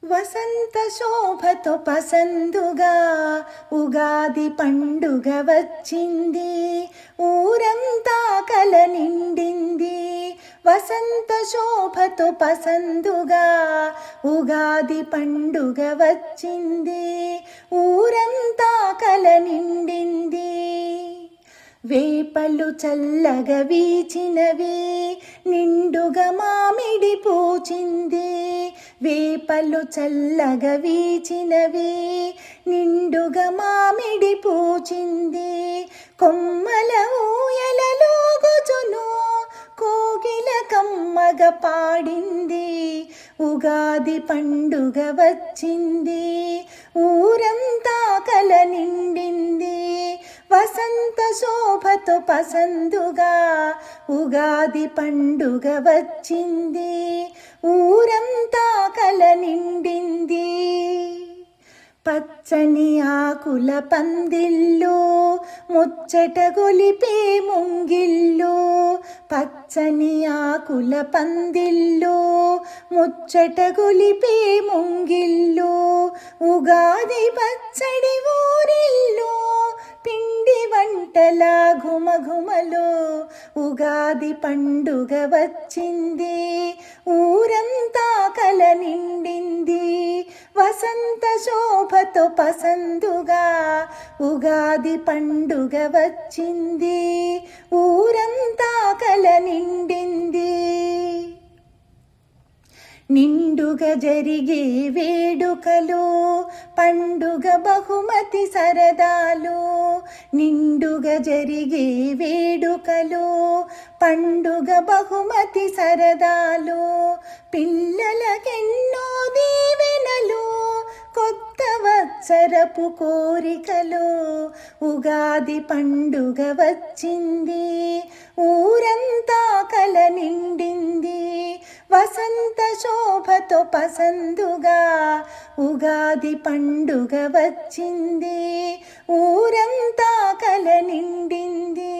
వసంత శోభతో పసందుగా ఉగాది పండుగ వచ్చింది, ఊరంతా కల నిండింది. వసంత శోభతో పసందుగా ఉగాది పండుగ వచ్చింది, ఊరంతా కల నిండింది. వేపలు చల్లగా వీచినవి, నిండుగా మామిడి పూచింది. వేపలు చల్లగా వీచినవి, నిండుగా మామిడి పూచింది. కొమ్మల ఊయలలోగుచును కోకిల కమ్మగ పాడింది. ఉగాది పండుగ వచ్చింది, ఊరంతా కల నిండింది. వసంత శోభతో పసందుగా ఉగాది పండుగ వచ్చింది, ఊరంతా కల నిండింది. పచ్చని ఆకుల పందిళ్ళు ముచ్చట గొలిపే ముంగిళ్ళు, పచ్చని ఆకుల పందిళ్ళు ముచ్చట గొలిపే ముంగిళ్ళు. ఉగాది పచ్చడి ఊరిల్లు పిండి వంటల ఘుమఘుమలు. ఉగాది పండుగ వచ్చింది, ఊరంతా కల నిండింది. వసంత శోభతో పసందుగా ఉగాది పండుగ వచ్చింది, ఊరంతా కల నిండింది. నిండుగా జరిగే వేడుకలు పండుగ బహుమతి సరదాలు. నిండుగా జరిగే వేడుకలు పండుగ బహుమతి సరదాలు. పిల్లలకెన్నో దీవెనలు కొత్త వత్సరపు కోరికలు. ఉగాది పండుగ వచ్చింది, ఊరంతా కల నిండింది. వసంత శోభతో పసందుగా ఉగాది పండుగ వచ్చింది, ఊరంతా కల నిండింది.